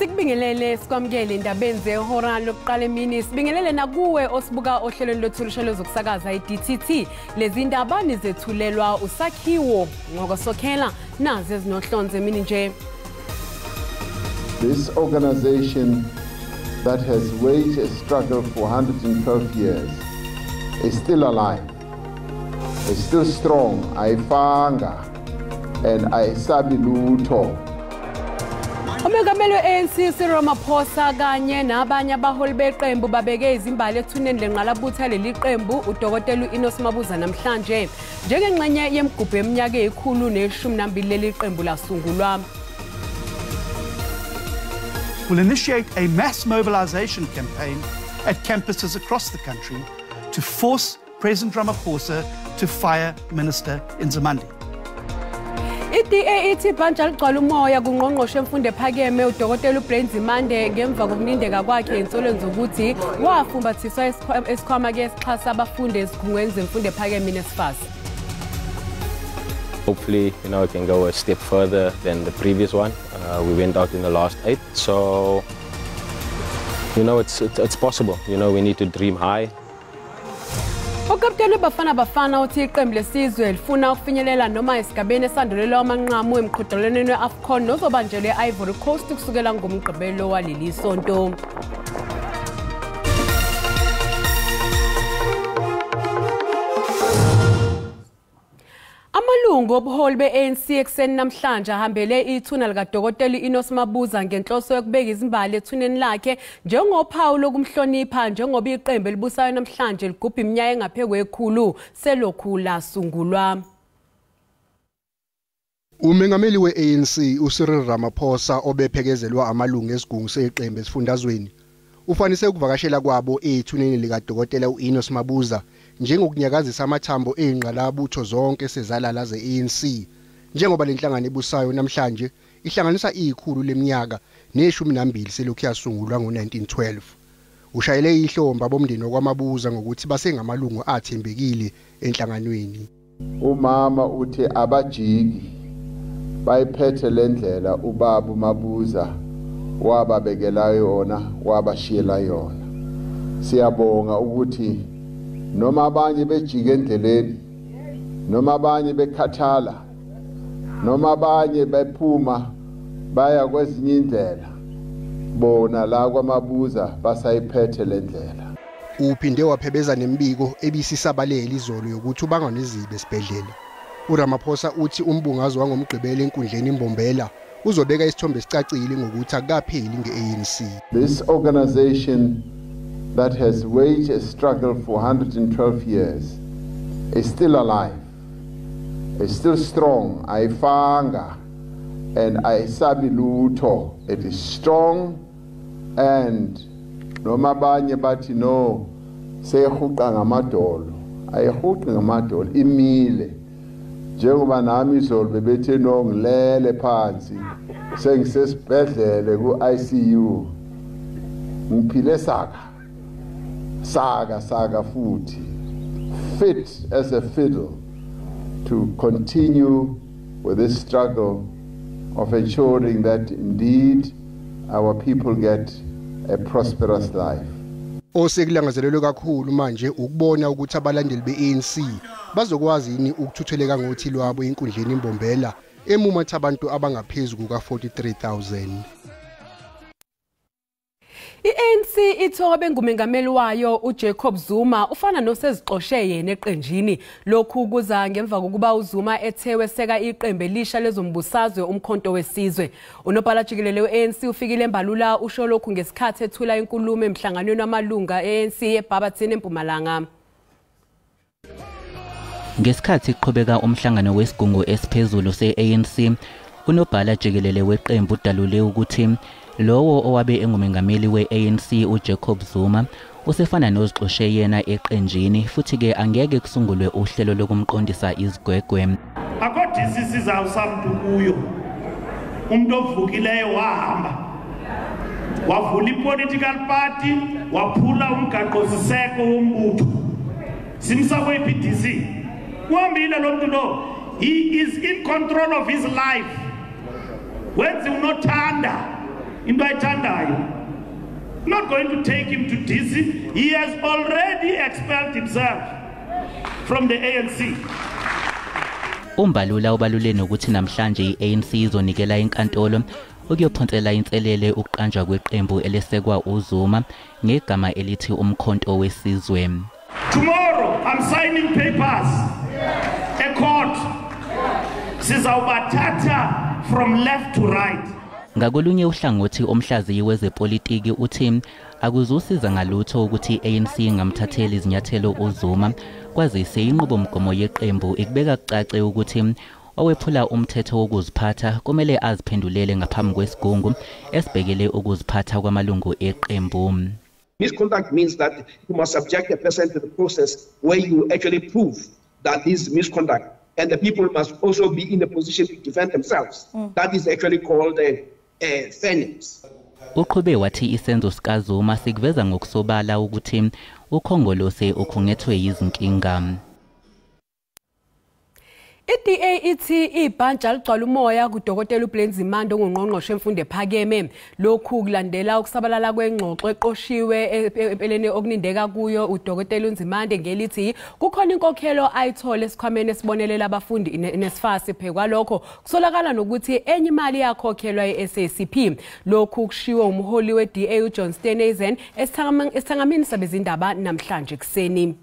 Sikubingelele sikwamukele indabeni zehora lokuqala emini sibingelele nakuwe osibuka ohlelweni lwethulusho lozokusakaza iDTT lezi ndaba nizethulelwa usakhiwo ngokusokhela nazi ezinohlonze emini nje. This organization that has waged a struggle for 112 years is still alive, is still strong, ayifanga and ayisabi lutho. Umengameli we-ANC Cyril Ramaphosa kanye nabanye abaholi beqembu babeke izimbali ethuneni lenqalabutha leli qembu uDokotela Inos Mabuza namhlanje njengengxenye yemigubho eminyaka e112 leli qembu lasungulwa. Will initiate a mass mobilization campaign at campuses across the country to force President Ramaphosa to fire Minister Izindaba. iDA ithi ibhanja ligcwala umoya kungqongqoshe emfundo ephakeme uDokotela uBrenzimande ngemva kokunindeka kwakhe insolweni zokuthi wafumbathiswa esikhwama ke esixhasa abafundi ezikhungweni zemfundo ephakeme nesifasi. Hopefully, it can go a step further than the previous one. We went out in the last 8, so it's possible. We need to dream high. Ukapteni bafana uthi iqembu lesizwe lifuna ukufinyelela noma esigabeni esandulelwa amanqamu emqhudelwaneni weAFCON nozobanjelwe eIvory Coast kusukela ngomgqibelo waleli sonto. Amalungu obuholi beANC ekseni namhlanje ahambele ithuna likaDokotela Inos Mabuza ngenhloso yokubeka izimbali ethuneni lakhe njengophawu lokumhlonipha njengoba iqembu elibusayo namhlanje ligubha iminyaka engaphezulu kwekhulu selokhu lasungulwa. Umengameli weANC uCyril Ramaphosa obephekezelwa amalungu esigungu seqembu esifundazweni ufanise ukuvakashela kwabo ethuneni likaDokotela uInos Mabuza njengokunyakazisa amathambo engqalabutho zonke sezalala zeANC njengoba lenhlangano ebusayo namhlanje ihlanganisa ikhulu leminyaka ne12 selokhu yasungulwa ngo1912. Ushayele ihlomba bomndeni wakwaMabuza ngokuthi basengamalungu athembekile enhlanganweni. Umama uthi abajiki bayiphethe lendlela ubaba uMabuza wababekela yona wabashiyela yona. Siyabonga ukuthi noma abanye bejike endleleni noma abanye bekhathala noma abanye bephuma baya kwezinye indlela bona la kwaMabuza basayiphethe lendlela. Uphinde waphebeza nembiko ebisisabalela izolo yokuthi ubanganezibe esibhedlela. uRamaphosa uthi umbungazo wangomgqibelo enkundleni imbombela uzobeka isithombe esicacile ngokuthi akapheli ngeANC. This organization that has waged a struggle for 112 years is still alive, is still strong, ayifanga and ayisabi lutho. It is strong and noma abanye bathi no seyihuqa ngamadolo, ayihuqi ngamadolo, imile njengoba nami izolo bebethe no ngilele phansi sengisesibhedlele ku-ICU ngiphile saka futhi fit as a fiddle to continue with this struggle of ensuring that indeed our people get a prosperous life. Osekulangazelelwe kakhulu manje ukubona ukuthi abalandeli beANC bazokwazi yini ukuthutheleka ngothi lwabo inkundleni imbombela emumatha abantu abangaphezulu kuka-43,000. iANC ithobe ngumengameli wayo uJacob Zuma ufana nosezixoshe yena eqenjini lokhu kuza ngemva kokuba uZuma ethewe seka iqembu elisha lezombusazwe umkhonto wesizwe. Unobhala jikelele weANC ufikile embalula usho lokhu ngesikhathi ethula inkulumo emhlanganweni wamalunga eANC eBarberton eMpumalanga. Ngesikhathi iqhubeka umhlangano wesigungu esiphezulu seANC unobhala jikelele weqembu udalule ukuthi lowo owabe engumengameli weANC uJacob Zuma usefana nozixoshe yena eqenjini futhi ke angeke kusungulwe uhlelo lokumqondisa izigwegwe. Akodisisi awusamntu kuyo umuntu ovukileyo wahamba wavula ipolitical party waphula umgaqo-siseko wombutho simsa kwe-PDC uhambile lo muntu lo he is in control of his life wenze unothanda into ayithandayo. Not going to take him to DC. He has already expelled himself from the ANC. Umbalula ubalule nokuthi namhlanje iANC izonikela inkantolo ukuyophonsela inselele ukuqanjwa kweqembu elesekwa uZuma ngegama elithi umkhonto wesizwe. Tomorrow I'm signing papers. A court sizawubathatha from left to right. Ngakolunye uhlangothi omhlaziyi wezepolitiki uthi akuzusiza ngalutho ukuthi iANC ingamthatheli izinyathelo uZuma kwazise inqubomgomo yeqembu ikubeka kucace ukuthi owephula umthetho wokuziphatha kumele aziphendulele ngaphambi kwesigungu esibhekele ukuziphatha kwamalungu eqembu. Misconduct means that you must subject a person to the process where you actually prove that this is misconduct, and the people must also be in a position to defend themselves. That is actually called fairness. Uqhube wathi isenzo sikaZuma sikuveza ngokusobala ukuthi ukhongolose ukhungethwe yizinkinga. iDA ithi ibhantshi ligcwala umoya kudokotela uBlenzimande ongungqongqoshe emfundo ephakeme. Lokhu kulandela ukusabalala kwengxoxo eqoshiwe empeleni okunindeka kuyo udokotela uNzimande ngelithi kukhona inkokhelo ayithola esikhwameni esibonelela abafundi nesifasi phekwa lokho kusolakala nokuthi enye imali yakhokhelwa eSABC. Lokhu kushiwo umholi weDA uJohn Steenhuisen esithangamini sabezindaba namhlanje kuseni.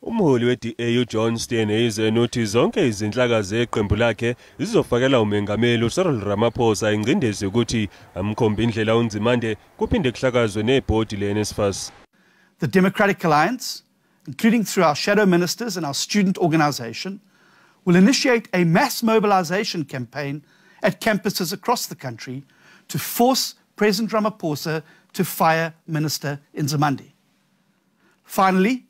Umholi we-DA uJohn Steenhuisen uthi zonke izinhlaka zeqembu lakhe zizofakela umengameli uCyril Ramaphosa ingcindezi ukuthi amkhomba indlela uNzimande kuphinde kuhlakazwe nebhodi leNSFAS. The Democratic Alliance, including through our shadow ministers and our student organization, will initiate a mass mobilization campaign at campuses across the country to force President Ramaphosa to fire Minister Izindaba. Finally,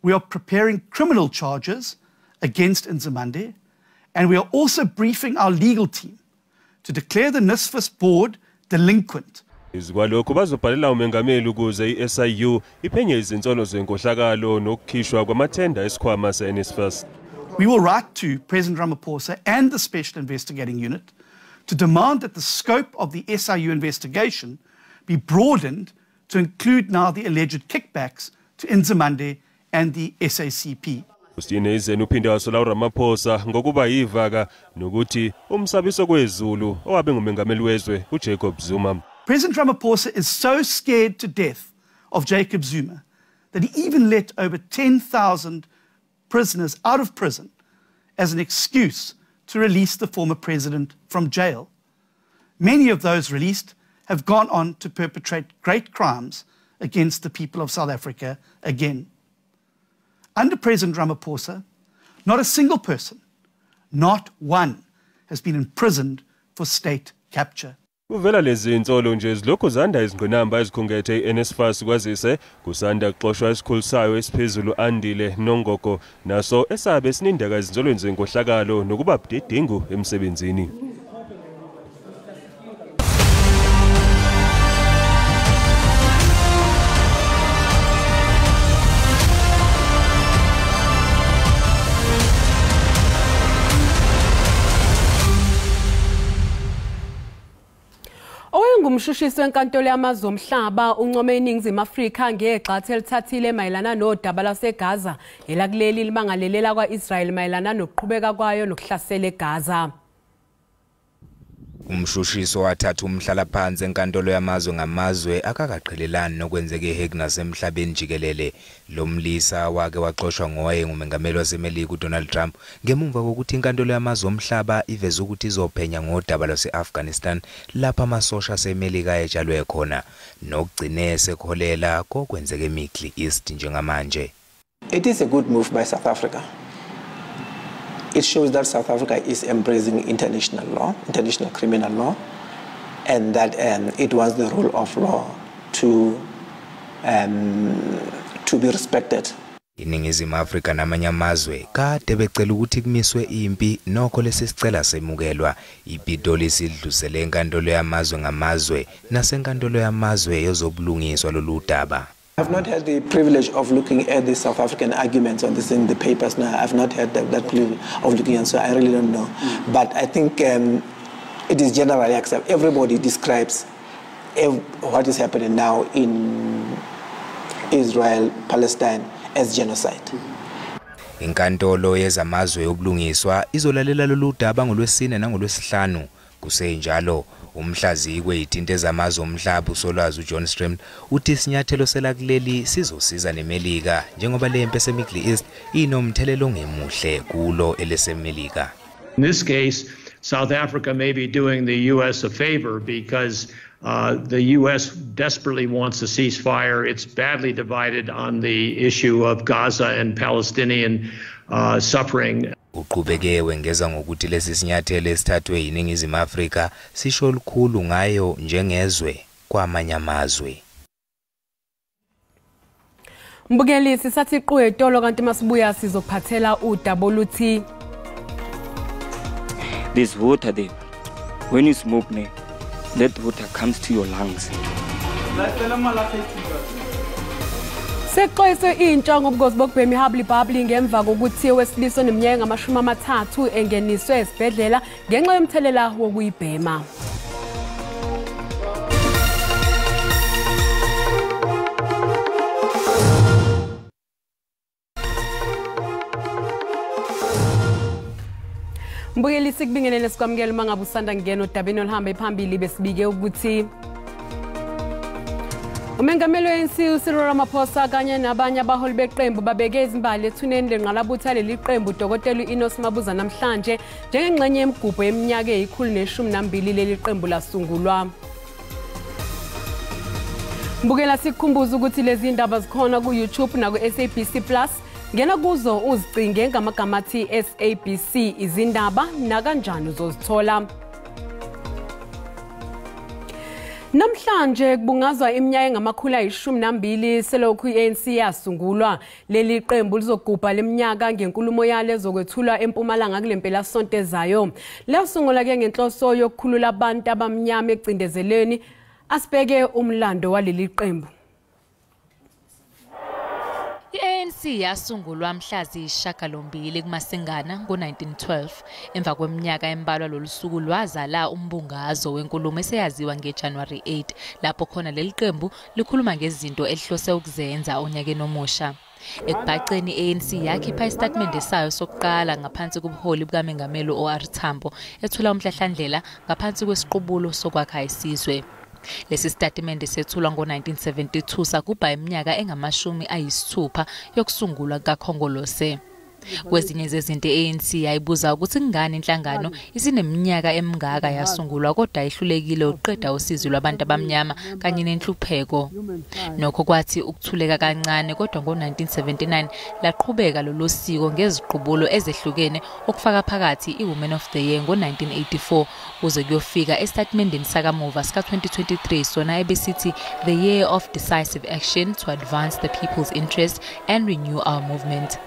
we are preparing criminal charges against Izindaba, and we are also briefing our legal team to declare the NSFAS board delinquent. Izikwalokho bazobhalela umengameli ukuze iSIU iphenye izinsolo zenkohlakalo nokukhishwa kwamathenda esikhwama seNSFAS. We will write to President Ramaphosa and the Special Investigating Unit to demand that the scope of the SIU investigation be broadened to include now the alleged kickbacks to Izindaba and the SACP. Steenhuisen uphinde wasola uRamaphosa ngokuba yivaka nokuthi umsabiso kwezulu owabe ngumengameli wezwe uJacob Zuma. President Ramaphosa is so scared to death of Jacob Zuma that he even let over 10,000 prisoners out of prison as an excuse to release the former president from jail. Many of those released have gone on to perpetrate great crimes against the people of South Africa again. Under President Ramaphosa, not a single person, not one, has been imprisoned for state capture. Kuvela lezi insolo nje izilokhu zanda izingqinamba ezikhungethe iNSFAS kwazise kusanda kuxoshwa isikhulu sayo esiphezulu Andile Nongoko naso esabe sinindeka izinsolweni zenkohlakalo nokuba budedengu emsebenzini. Ngumshushisi wenkantolo yamazwe omhlaba uncome iningizimu Afrika ngegxathu elithathile mayelana nodaba lwaseGaza elakuleli libangalelela kwaIsrael mayelana nokuqhubeka kwayo nokuhlasela eGaza. Umshushiso wathatha umhlala phansi enkantolo yamazwe ngamazwe akakaqhelelani nokwenzeke eHague nasemhlabeni jikelele. Lomlisa wake waxoshwa ngowayengumengameli waseMelika uDonald Trump ngemuva kokuthi inkantolo yamazwe omhlaba iveze ukuthi izophenya ngodaba lwaseAfghanistan lapha amasosha aseMelika etshalwe khona nokugcine sekholela kokwenzeke eMiddle East njengamanje. It is a good move by South Africa. It shows that South Africa is embracing international law, international criminal law, and that it wants the rule of law to be respected. Iningizimu Afrika namanye amazwe kade becela ukuthi kumiswe impi nokho lesicela semukelwa ibidoli sidlusele enkantolo yamazwe ngamazwe nasenkantolo yamazwe yezobulungiswa loludaba. I've not had the privilege of looking at the South African arguments on this in the papers now. I've not had that privilege of looking at, so I really don't know. But I think it is generally accepted. Everybody describes what is happening now in Israel, Palestine as genocide. Inkantolo yezamazwe obulungiswa izolalela lolu daba ngolwesine nangolwesihlanu. Kusenjalo umhlaziyi kweyithinto ezamazwe omhlaba usolwazi uJohn Stram uthi isinyathelo selakuleli sizosiza neMelika njengoba le mpi eseMiddle East inomthelelo ongemuhle kulo eleseMelika. In this case, South Africa may be doing the US a favor because the US desperately wants a ceasefire. It's badly divided on the issue of Gaza and Palestinian suffering. Uqhubeke wengeza ngokuthi lesi sinyathelo esithathwe yiNingizimu Afrika sisho lukhulu ngayo njengezwe kwamanye amazwe. Mbukelisi sathi iqhwe etolo kanti masibuya sizophathela udaba oluthi this water there, when you smoke, that water comes to your lungs. Sexoyiswe intsha ngobungozi bokubhema ihabli ngemva kokuthi wesilisa oneminyaka ama-30 engeniswe esibhedlela ngenxa yomthelela wokuyibhema. Mbuyelisi kubingelele sikwamukela mangabe usanda ngena odabeni olihamba phambili besibike ukuthi umengameli we-ANC Cyril Ramaphosa kanye nabanye abaholi beqembu babeke izimbali ethuneni lenqalabutha leli qembu uDokotela Inos Mabuza namhlanje njengengxenye yemigubho yeminyaka eyi-112 leli qembu lasungulwa. Mbukela sikhumbuza ukuthi lezi ndaba zikhona ku YouTube na ku SABC Plus. Ngena kuzo uzicinge ngamagama athi SABC Izindaba na kanjani uzozithola. Namhlanje kubungazwa iminyaka engama-12 selokhu i-ANC yasungulwa. Leli qembu lizogubha leminyaka ngenkulumo yalo ezokwethulwa eMpumalanga kule mpelasonto ezayo. Lasungulwa ke ngenhloso yokukhulula abantu abamnyama ecindezeleni. Asibheke umlando waleli qembu. I-ANC yasungulwa mhla ziyisishiyagalombili kuMasingana ngo-1912 emva kweminyaka embalwa lolu suku lwazala umbungazo wenkulumo eseyaziwa ngeJanuary 8 lapho khona leli qembu likhuluma ngezinto elihlose ukuzenza onyakeni omusha. Ekubhaceni i-ANC yakhipha isitatimende sayo sokuqala ngaphansi kobuholi bukaMengameli O.R. Tambo ethula umhlahlandlela ngaphansi kwesiqubulo sokwakha isizwe. Lesi statimende sethulwa ngo-1972 sakubha iminyaka engama-60 yokusungulwa kaKhongolose. Kwezinye zezinto i-ANC yayibuza ukuthi ngani inhlangano isineminyaka emingaka yasungulwa kodwa ihlulekile ukuqeda usizi lwabantu abamnyama kanye nenhlupheko. Nokho kwathi ukuthuleka kancane kodwa ngo-1979 laqhubeka lolu siko ngeziqubulo ezehlukene okufaka phakathi i-Women of the Year ngo-1984 kuze kuyofika esitatimendeni sakamuva sika-2023 sona ebesithi the Year of Decisive Action to Advance the People's Interest and Renew Our Movement.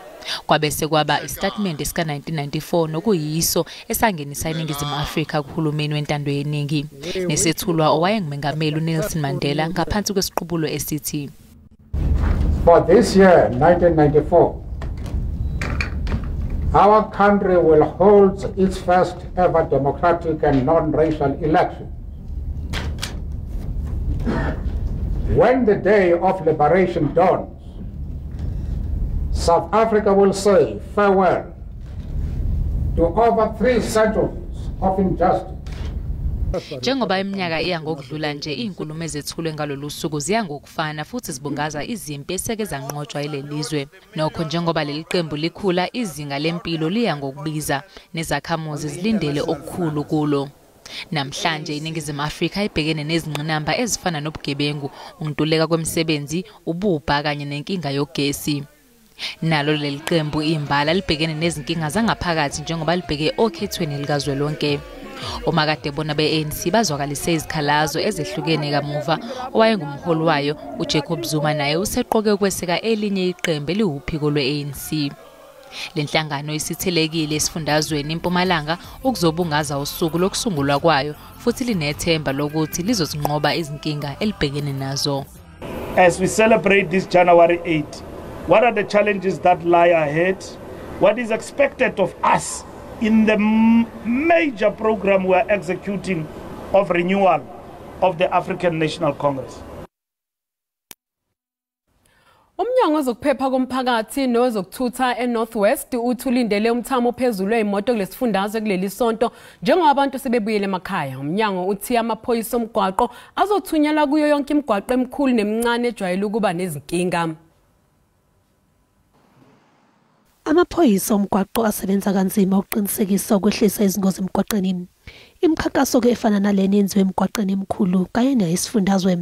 Kwabese kwaba isitatimende sika-1994 nokuyiso esangenisa iNingizimu Afrika kuhulumeni wentando yeningi nesethulwa owayengumengameli uNelson Mandela ngaphansi kwesiqubulo esithi For this year 1994 our country will hold its first ever democratic and non-racial election. When the day of liberation dawns, South Africa will say farewell to over 3 centuries of injustice. Njengoba iminyaka iya ngokudlula nje izinkulumo ezethulwe ngalolu suku ziya ngokufana futhi zibungaza izimpi eseke zanqotshwa ilelizwe. Nokho njengoba leli qembu likhula izinga lempilo liya ngokubiza nezakhamuzi zilindele okukhulu kulo. Namhlanje iNingizimu Afrika ibhekene nezingqinamba ezifana nobugebengu, ukuntuleka kwemisebenzi, ububha kanye nenkinga yogesi. Nalo leli qembu imbala libhekene nezinkinga zangaphakathi njengoba libheke okhethweni likazwelonke. Omakade bona be-ANC bazwakalise izikhalazo ezehlukene kamuva owayengumholi wayo uJacob Zuma naye useqoke ukweseka elinye iqembu eliwuphiko lwe-ANC. Lenhlangano isithelekile esifundazweni eMpumalanga ukuzobungaza usuku lokusungulwa kwayo futhi linethemba lokuthi lizozinqoba izinkinga elibhekene nazo. As we celebrate this January 8, what are the challenges that lie ahead? What is expected of us in the major program we are executing of renewal of the African National Congress. Umnyango wezokuphepha komphakathi nowezokuthutha eNorthwest uthulindele umthamo ophezulu weimoto kulesifundazwe kuleli sonto njengoba abantu sebebuyele emakhaya. Umnyango uthi amaphoyisa omgwaqo azothunyelwa kuyo yonke imigwaqo emikhulu nemincane ejwayele ukuba nezinkinga. Amaphoyisa omgwaqo asebenza kanzima ukuqinisekisa ukwehlisa izingozi emgwaqeni. Imikhankaso ke efana nalena yenziwe emgwaqeni emikhulu kanye nesifundazwe.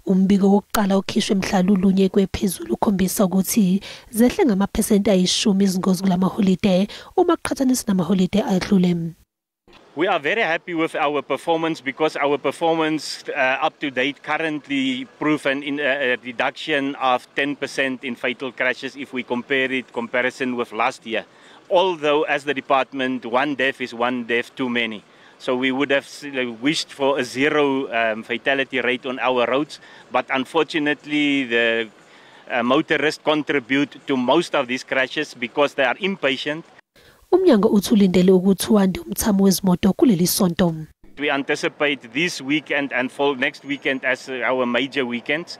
Umbiko wokuqala okhishwe mhlalulunye kwephezulu ukhombisa ukuthi zehle ngamaphesenti ayishumi izingozi kulamaholide uma kuqhathaniswa namaholide adlule. We are very happy with our performance because our performance up to date currently prove a reduction of 10% in fatal crashes if we comparison with last year. Although as the department, one death is one death too many. So we would have wished for a zero fatality rate on our roads, but unfortunately the motorists contribute to most of these crashes because they are impatient. Umnyango uthulindele ukuthi wande umthamo wezimoto kuleli sonto. We anticipate this weekend and for next weekend as our major weekends,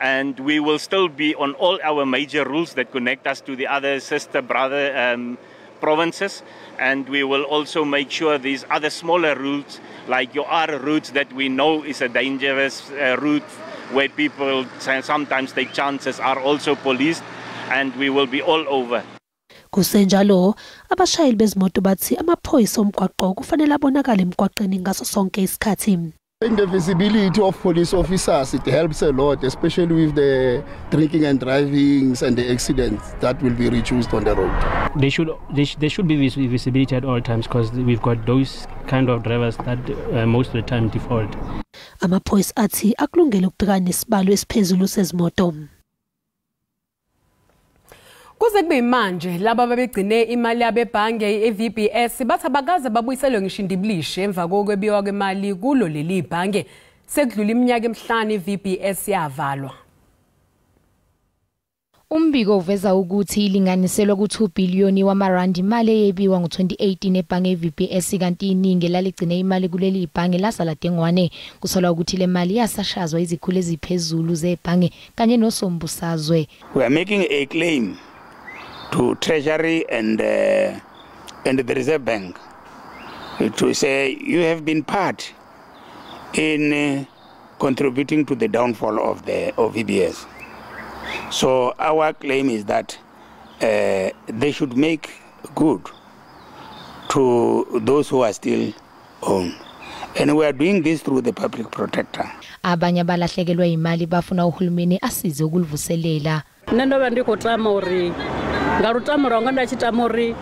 and we will still be on all our major routes that connect us to the other brother provinces, and we will also make sure these other smaller routes like your other routes that we know is a dangerous route where people sometimes take chances are also policed, and we will be all over. Kusenjalo abashayeli bezimoto bathi amaphoyisa omgwaqo kufanele abonakale emgwaqeni ngaso sonke isikhathi. The visibility of police officers, it helps a lot, especially with the drinking and driving and the accidents that will be reduced on the road. There should be visibility at all times because we've got those kind of drivers that most of the time default. Amaphoyisa athi akulungele ukubhekana nesibalo esiphezulu sezimoto. Kuze kube manje laba babegcine imali yabebhange eVBS bathi abakaze babuyiselwe ngisho indibilishi emva kokwebiwa kwemali kulo leli bhange sekudlula iminyaka emihlanu iVBS yavalwa. Umbiko uveza ukuthi ilinganiselwa ku2 billion wamarandi imali eyebiwa ngo2018 ebhange eVBS kanti iningi laligcine imali kuleli ibhange lasala dengwane kusolwa ukuthi le mali yasashazwa izikhulu eziphezulu zebhange kanye nosombusazwe. We are making a claim to Treasury and the Reserve Bank to say you have been part in contributing to the downfall of VBS. So our claim is that they should make good to those who are still owned. And we are doing this through the public protector. Abanye balahlekelwa imali bafuna uhulumeni asize ukuluvuselela. Nendo bandikotama uri ngarutama ronga ndachitama uri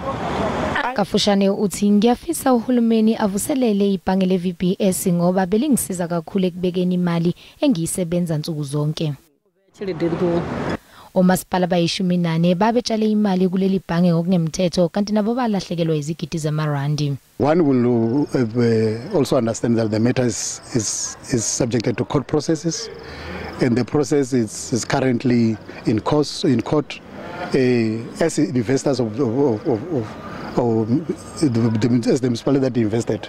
Kafushane uthi ngiyafisa uhulumeni avuselele ibhange leVBS ngoba belingisiza kakhulu ekubekeni imali engiyisebenza nsuku zonke. Omasipala bayishumi babetshale imali kuleli bhange ngokungemthetho kanti nabo balahlekelwa izigidi zamarandi. One will also understand that the matter is subjected to court processes, and the process is currently in court. As investors as the municipality that invested,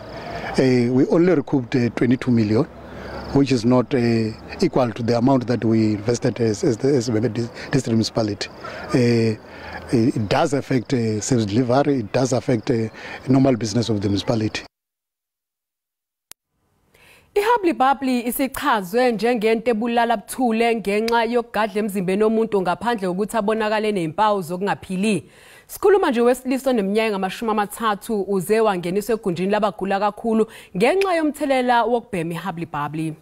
we only recouped 22 million, which is not equal to the amount that we invested as the district municipality. It does affect service delivery, it does affect normal business of the municipality. Ihabli isichazwe njengento ebulala buthule ngenxa yokugadla emzimbeni womuntu ngaphandle kokuthi abonakale nezimpawu zokungaphili. Sikhuluma nje wesilisa neminyaka ngamashumi 30 uze wangeniswa egunjini labagula kakhulu ngenxa yomthelela wokubhema ihabli.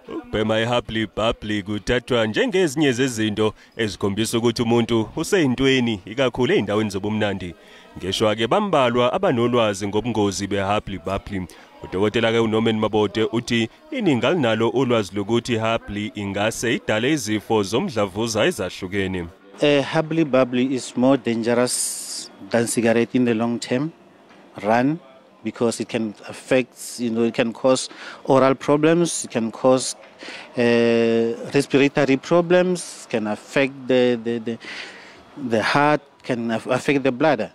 Ukubhema ihabli kuthathwa njengezinye zezinto ezikhombisa ukuthi umuntu useyintweni ikakhulu eindaweni zobumnandi. Ngesho ke bambalwa abanolwazi ngobungozi behabli. Udokotela ke uNorman Mabote uthi iningi alinalo ulwazi lokuthi ihabli ingase idale izifo zomdlavuza ezahlukene. Habli is more dangerous than cigarette in the long term run because it can affect, it can cause oral problems, it can cause respiratory problems, can affect the heart, can affect the bladder.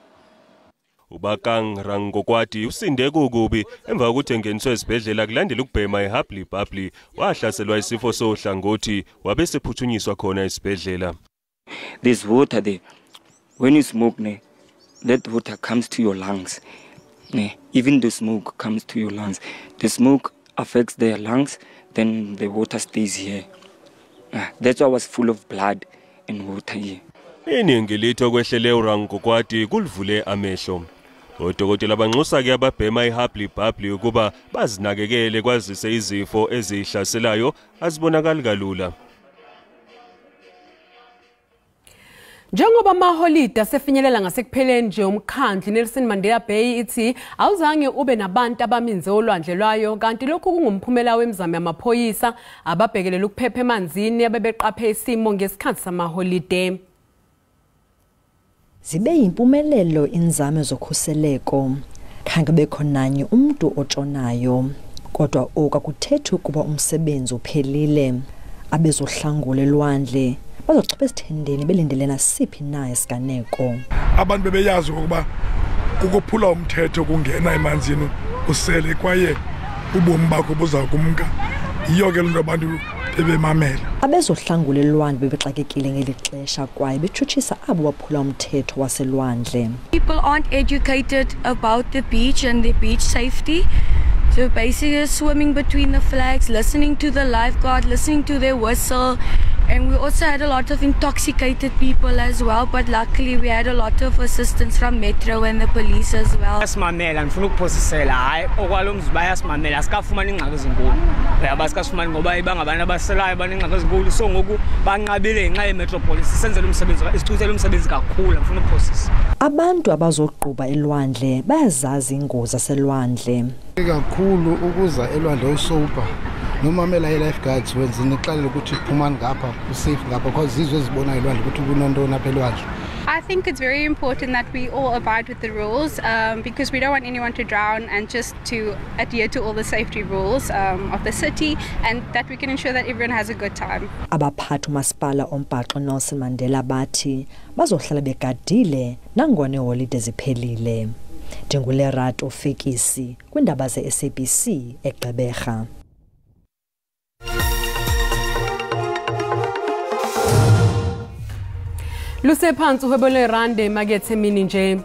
ubakang rangokwati usinde kukubi emva kokuthi engeniswe esibhedlela kulandela ukubhema eHubbly Bubbley wahlaselwa isifo sohlangothi wabe sephuthunyiswa khona esibhedlela. There's water there. When you smoke, that water comes to your lungs. Even the smoke comes to your lungs. The smoke affects their lungs, then the water stays here. That's why I was full of blood and water here. Iningi litho kwehlele urangokwati kulivule amehlo. Odokotela abanxusa ke ababhema eHubbly Bubbley ukuba bazinakekele kwazise izifo ezihlaselayo azibonakali kalula. Njengoba amaholide asefinyelela ngasekupheleni nje umkhandlu Nelson Mandela Bay ithi awuzange ube nabantu abaminze olwandle lwayo kanti lokhu kungumphumela wemizamo yamaphoyisa ababhekelela ukuphepha emanzini abebeqaphe isimo ngesikhathi samaholide. Zibe impumelelo inzame zokhuseleko khange bekhonanye umuntu otshonayo kodwa okakuthethe ukuba umsebenzi uphelile abezohlangula elwandle bazochopha esithendeni belindele nasiphi na isiganeko. Abantu bebeyazi ukuba ukuphula umthetho kungena emanzini usele kwaye ubomi bakho buza kumka yiyo ke lonto abantu bebemamela. Abezohlangula elwandle bebexakekile ngeli xesha kwaye betshutshisa abo baphula umthetho waselwandle. People aren't educated about the beach and the beach safety. So basically swimming between the flags, listening to the lifeguard, listening to their whistle. And we also had a lot of intoxicated people as well, but luckily we had a lot of assistance from Metro and the police as well. Asimamela ngifuna ukuphosisela hayi okwalomzi bayasimamela asikafumana ingxaki ezinkulu. Abasikafumani ngoba ibangabantu abaselayo banengxaki ezinkulu so ngoku banqabile ngenxa yemetropolis senzele umsebenzi isichuthele umsebenzi kakhulu ngifuna ukuphosisa. Abantu abazoqhuba elwandle bayazazi ingozi zaselwandle. Kakhulu ukuza elwandle usober nomamela i-lifeguards wenzini ixalela ukuthi phumani ngapha usafe ngapha because izwe zibona elwandle ukuthi kunantoni apha elwandle. I think it's very important that we all abide with the rules because we don't want anyone to drown and just to adhere to all the safety rules of the city and that we can ensure that everyone has a good time. Abaphathi umasipala ombhaxo Nelson Mandela bathi bazohlala begadile nangona iholide ziphelile. Ndingulerato Fikisi kwindaba ze-SABC eGqeberha. Lusephansi uhwebo lwerandi emakethe emini nje.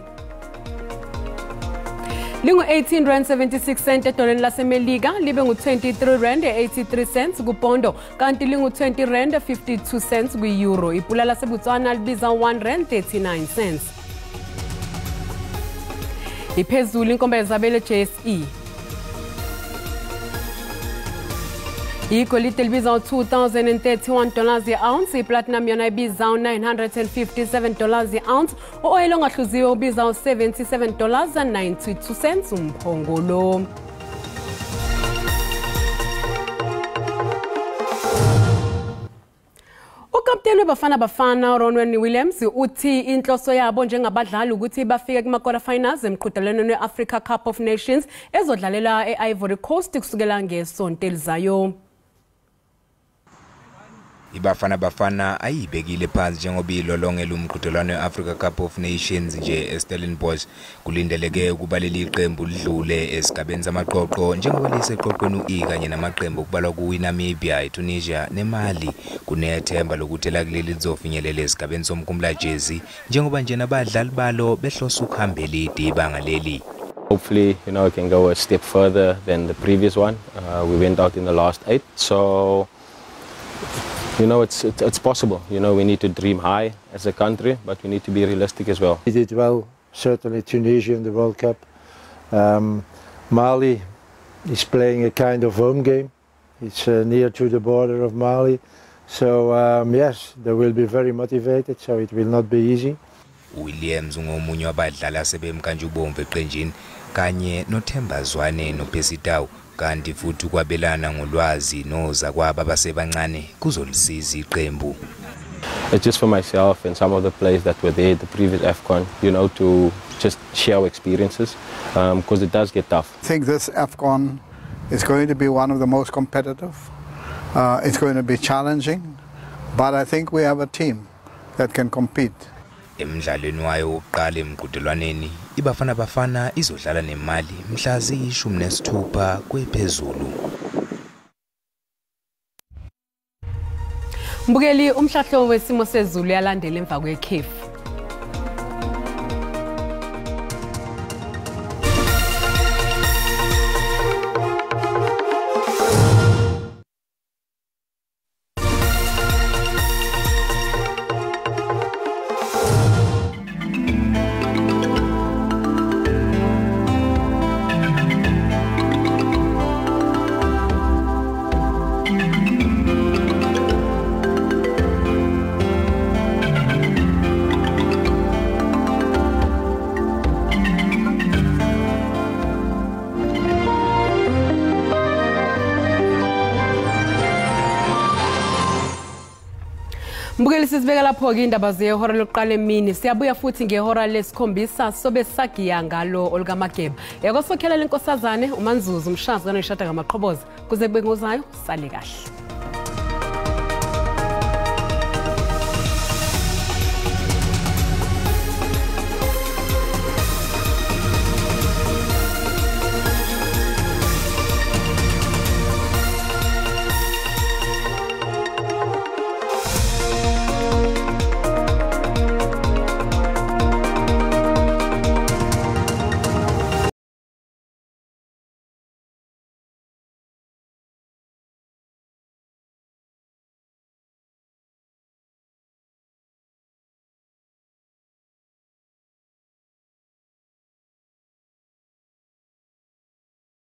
Lingu 18.76 rand edoleni laseMelika libe ngu-23.83 kupondo kanti lingu 20.52 ku-euro. Ipula laseBotswana libiza 1.39 . Iphezulu inkomba yezabelo JSE. Igolide libiza $2,031 i-ounce, iplatinum yona ibiza $957 i-ounce, u-oil ongahluziwe ubiza $77.92 umphongolo. Ukapteni weBafana Bafana Ronwen Williams uthi inhloso yabo njengabadlali ukuthi bafike kuma-quarter finals emqhudelwaneni we-Africa Cup of Nations ezodlalela e-Ivory Coast kusukela ngesonto elizayo. iBafana Bafana ayibekile phansi njengoba ilolongela umqhudelwano weAfrica Cup of Nations nje eStellenbosch kulindeleke ukuba leli iqembu lidlule esigabeni samaqoqo njengoba liseqoqweni u-E kanye namaqembu okubalwa kuNamibia, iTunisia neMali kunethemba lokuthi lakuleli lizofinyelela esigabeni somkhumula jezi njengoba nje nabadlali balo behlosa ukuhamba elide ibanga leli. Hopefully, we can go a step further than the previous one. We went out in the last 8, so it's possible. We need to dream high as a country, but we need to be realistic as well. We did well, certainly Tunisia in the World Cup. Mali is playing a kind of home game. It's near to the border of Mali. So yes, they will be very motivated, so it will not be easy. Williams ungomunye wabadlali asebemkanjubomvu eqenjini kanye noThemba Zwane noPesitawu kanti futhi kwabelana ngolwazi noza kwaba basebancane kuzolisiza iqembu. It's just for myself and some of the players that were there at the previous AFCON, to just share our experiences because it does get tough. I think this AFCON is going to be one of the most competitive. It's going to be challenging, but I think we have a team that can compete. Emidlalweni wayo wokuqala emqhudelwaneni iBafana Bafana izodlala neMali mhla ziyi-16 kwephezulu. Mbukeli umhlahlo wesimo sezulu yalandela emva kwekhefu. Mbukeli sizibeka lapho ke indaba zehora lokuqala emini siyabuya futhi ngehora lesikhombisa sobe sagiya ngalo olgamageba yakosokhelela inkosazane uManzuzu umshazi kanishada ngamaqhoboza kuze kube ngozayo sale kahle.